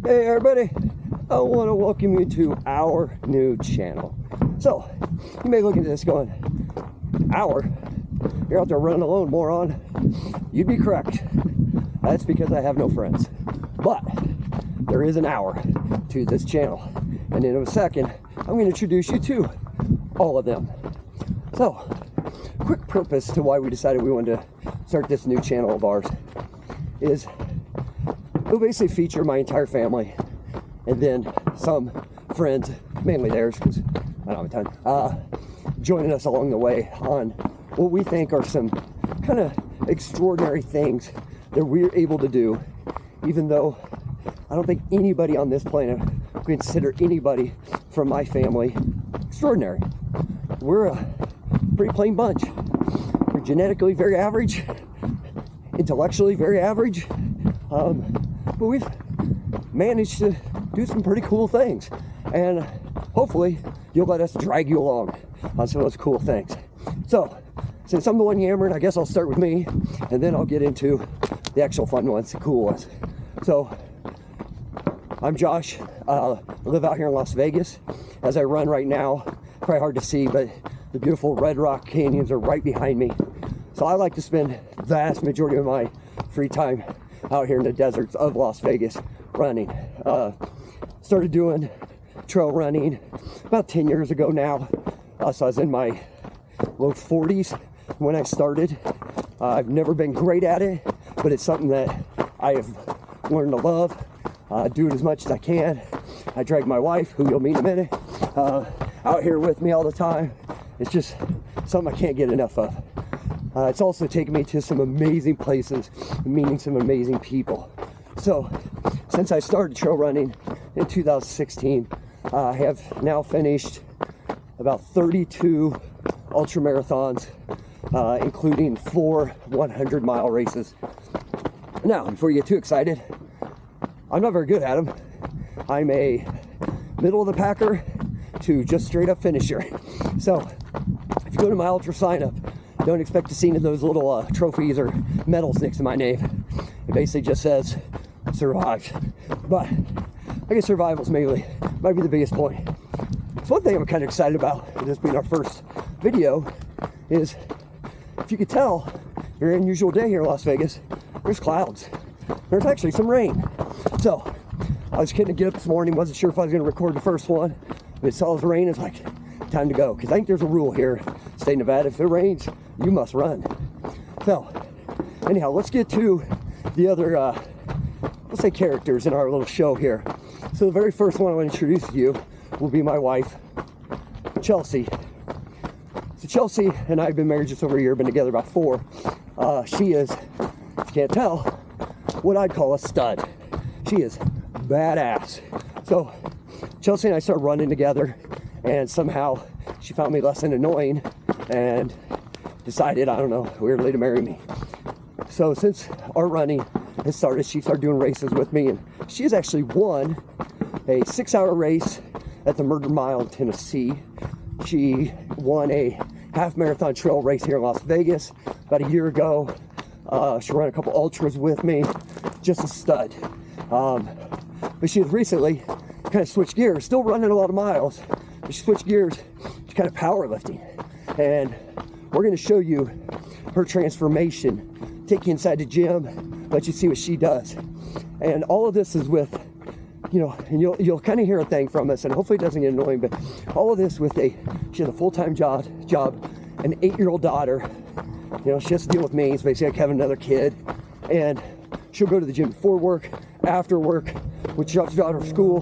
Hey everybody, I want to welcome you to our new channel. So, you may look at this going, hour? You're out there running alone, moron. You'd be correct. That's because I have no friends. But, there is an hour to this channel. And in a second, I'm going to introduce you to all of them. So, quick purpose to why we decided we wanted to start this new channel of ours is it'll basically feature my entire family and then some friends, mainly theirs because I don't have time, joining us along the way on what we think are some kind of extraordinary things that we're able to do, even though I don't think anybody on this planet would consider anybody from my family extraordinary. We're a pretty plain bunch. We're genetically very average, intellectually very average, but we've managed to do some pretty cool things, and hopefully you'll let us drag you along on some of those cool things. So since I'm the one yammering, I guess I'll start with me and then I'll get into the actual fun ones, the cool ones. So I'm Josh. I live out here in Las Vegas. As I run right now, probably hard to see, but the beautiful Red Rock Canyons are right behind me. So I like to spend the vast majority of my free time out here in the deserts of Las Vegas running. Started doing trail running about 10 years ago now. So I was in my low 40s when I started. I've never been great at it, but it's something that I have learned to love. Do it as much as I can. I drag my wife, who you'll meet in a minute, out here with me all the time. It's just something I can't get enough of. It's also taken me to some amazing places, meeting some amazing people. So, since I started trail running in 2016, I have now finished about 32 ultra marathons, including 4 100-mile races. Now, before you get too excited, I'm not very good at them. I'm a middle of the packer to just straight up finisher. So, if you go to my ultra sign up, don't expect to see any of those little trophies or medals next to my name. It basically just says survived. But I guess survival's might be the biggest point. So one thing I'm kind of excited about, this being our first video, is if you could tell, very unusual day here in Las Vegas. There's clouds. There's actually some rain. So I was kidding to get up this morning, wasn't sure if I was going to record the first one, but it saw the rain. It's like time to go, because I think there's a rule here, state of Nevada, if it rains, you must run. So anyhow, let's get to the other let's say characters in our little show here. So the very first one I want to introduce to you will be my wife, Chelsea. So Chelsea and I have been married just over a year, been together about 4. She is, if you can't tell, what I'd call a stud. She is badass. So Chelsea and I started running together, and somehow she found me less than annoying and decided, I don't know, weirdly to marry me. So since our running has started, she started doing races with me, and she has actually won a 6-hour race at the Murder Mile in Tennessee. She won a half marathon trail race here in Las Vegas about a year ago. She ran a couple ultras with me. Just a stud. But she has recently kind of switched gears, still running a lot of miles, but she switched gears to kind of powerlifting. And we're going to show you her transformation, take you inside the gym, let you see what she does. And all of this is with, you know, and you'll kind of hear a thing from us, and hopefully it doesn't get annoying, but all of this with she has a full-time job, an 8-year-old daughter. You know, she has to deal with me, so basically like having another kid, and she'll go to the gym before work, after work, when she drops out of school.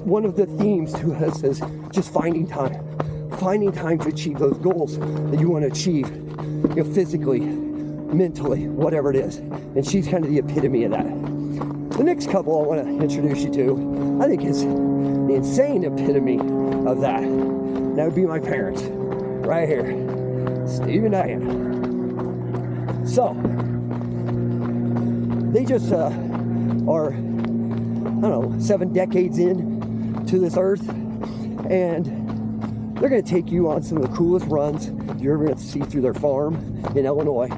One of the themes to us is just finding time to achieve those goals that you want to achieve, you know, physically, mentally, whatever it is. And she's kind of the epitome of that. The next couple I want to introduce you to, I think, is the insane epitome of that. That would be my parents, right here, Steve and Diana. So, they just are, I don't know, 7 decades in to this earth, and they're going to take you on some of the coolest runs you're ever going to see through their farm in Illinois.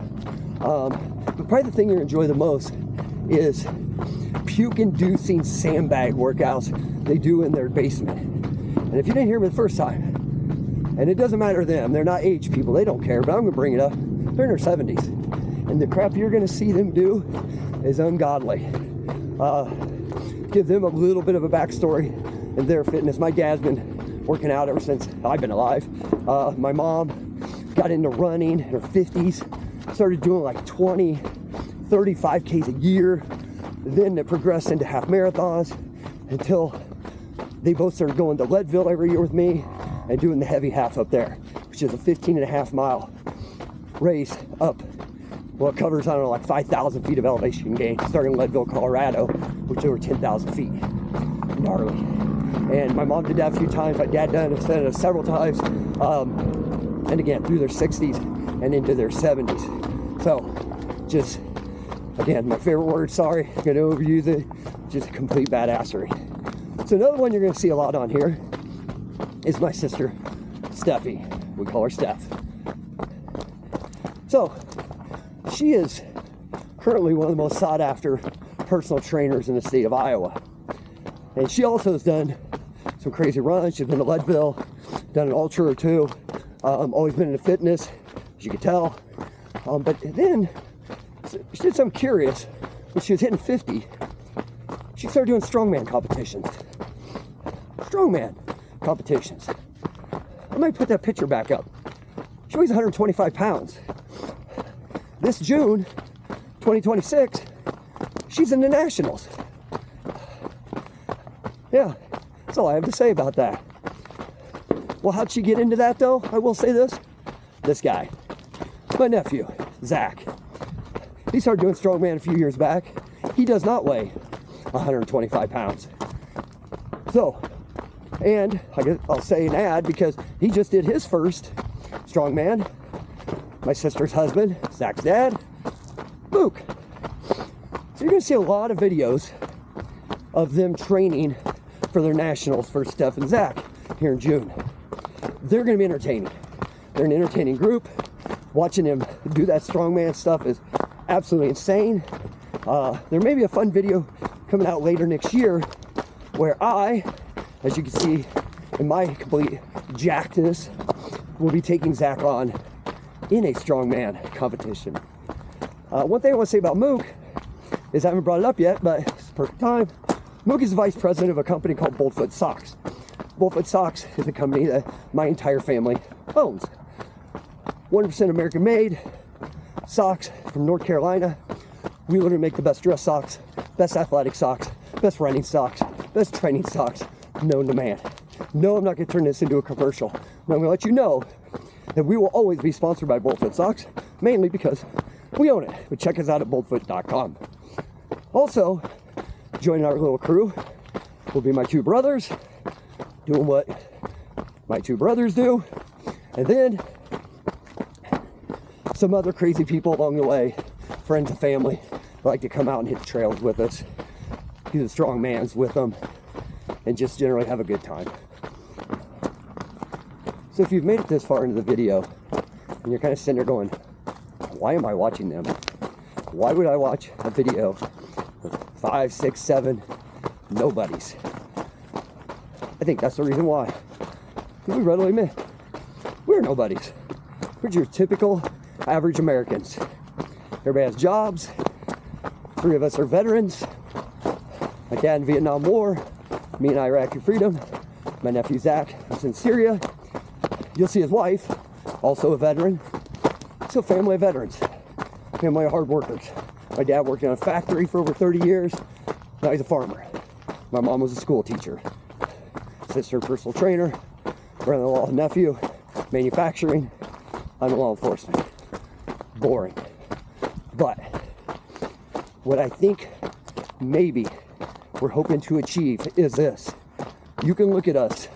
But probably the thing you enjoy the most is puke-inducing sandbag workouts they do in their basement. And if you didn't hear me the first time, and it doesn't matter to them, they're not age people, they don't care, but I'm gonna bring it up. They're in their 70s. And the crap you're gonna see them do is ungodly. Give them a little bit of a backstory in their fitness. My dad's been working out ever since I've been alive. My mom got into running in her 50s, started doing like 20, 35Ks a year. Then it progressed into half marathons until they both started going to Leadville every year with me and doing the heavy half up there, which is a 15.5-mile race up. Well, it covers, I don't know, like 5,000 feet of elevation gain, starting in Leadville, Colorado, which is over 10,000 feet. Gnarly. And my mom did that a few times. My dad done it several times. And again, through their 60s and into their 70s. So, just, again, my favorite word, sorry, I'm going to overuse it, just complete badassery. So another one you're going to see a lot on here is my sister, Steffi. We call her Steph. So, she is currently one of the most sought after personal trainers in the state of Iowa. And she also has done some crazy runs. She's been to Leadville, done an ultra or two, always been into fitness, as you can tell. But then she did something curious. When she was hitting 50, she started doing strongman competitions. Strongman competitions. I might put that picture back up. She weighs 125 pounds. This June, 2026, she's in the nationals. Yeah, that's all I have to say about that. Well, how'd she get into that though? I will say this. This guy, my nephew, Zach. He started doing strongman a few years back. He does not weigh 125 pounds. So, and I'll say an ad because he just did his first strongman. My sister's husband, Zach's dad, Luke. So you're gonna see a lot of videos of them training for their nationals for Steph and Zach here in June. They're gonna be entertaining. They're an entertaining group. Watching them do that strongman stuff is absolutely insane. There may be a fun video coming out later next year where I, as you can see in my complete jackedness, will be taking Zach on in a strongman competition. One thing I want to say about Mook is I haven't brought it up yet, but it's the perfect time. Mook is the vice president of a company called Boldfoot Socks. Boldfoot Socks is a company that my entire family owns. 100% American made socks from North Carolina. We literally make the best dress socks, best athletic socks, best running socks, best training socks known to man. No, I'm not going to turn this into a commercial, but I'm going to let you know that we will always be sponsored by Boldfoot Socks, mainly because we own it. But check us out at boldfoot.com. Also, joining our little crew will be my two brothers, doing what my two brothers do, and then some other crazy people along the way, friends and family, who like to come out and hit the trails with us, do the strong mans with them, and just generally have a good time. So if you've made it this far into the video, and you're kind of sitting there going, why am I watching them? Why would I watch a video with 5, 6, 7 nobodies? I think that's the reason why. We readily admit, we're nobodies. We're your typical average Americans. Everybody has jobs. 3 of us are veterans. My dad in Vietnam War, me in Iraqi freedom. My nephew Zach is in Syria. You'll see his wife, also a veteran. So family of veterans, family of hard workers. My dad worked in a factory for over 30 years. Now he's a farmer. My mom was a school teacher. Sister, personal trainer. Brother-in-law, nephew, manufacturing. I'm in law enforcement. Boring. But what I think maybe we're hoping to achieve is this. You can look at us,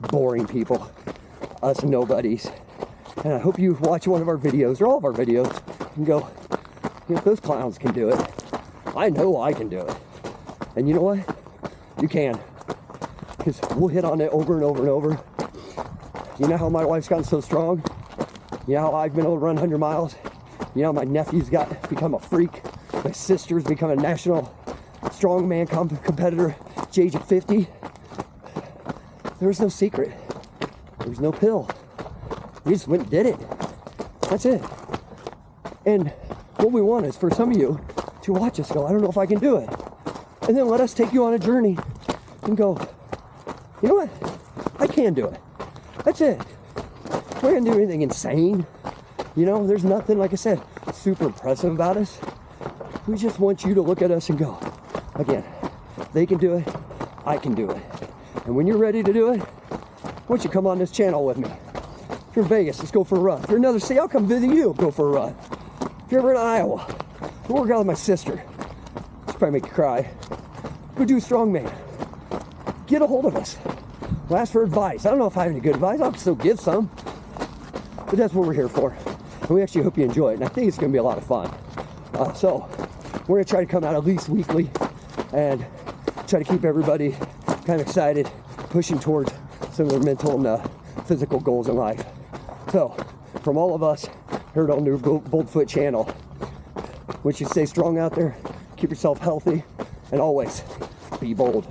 boring people, us nobodies, and I hope you watch one of our videos, or all of our videos, and go, if those clowns can do it, I know I can do it. And you know what? You can. Because we'll hit on it over and over and over. You know how my wife's gotten so strong? You know how I've been able to run 100 miles? You know how my nephew's become a freak My sister's become a national strongman competitor at the age of 50. There was no secret. There was no pill. We just went and did it. That's it. And what we want is for some of you to watch us go, I don't know if I can do it. And then let us take you on a journey and go, you know what? I can do it. That's it. We're going to do anything insane. You know, there's nothing, like I said, super impressive about us. We just want you to look at us and go, again, they can do it, I can do it. And when you're ready to do it, why don't you come on this channel with me? If you're in Vegas, let's go for a run. If you're in another state, I'll come visit you, go for a run. If you're ever in Iowa, go work out with my sister. She'll probably make you cry. Go do strongman. Get a hold of us. We'll ask for advice. I don't know if I have any good advice. I'll still give some. But that's what we're here for. And we actually hope you enjoy it. And I think it's going to be a lot of fun. So we're going to try to come out at least weekly and try to keep everybody kind of excited, pushing towards some of their mental and physical goals in life. So from all of us here at our new Boldfoot channel, wish you stay strong out there, keep yourself healthy, and always be bold.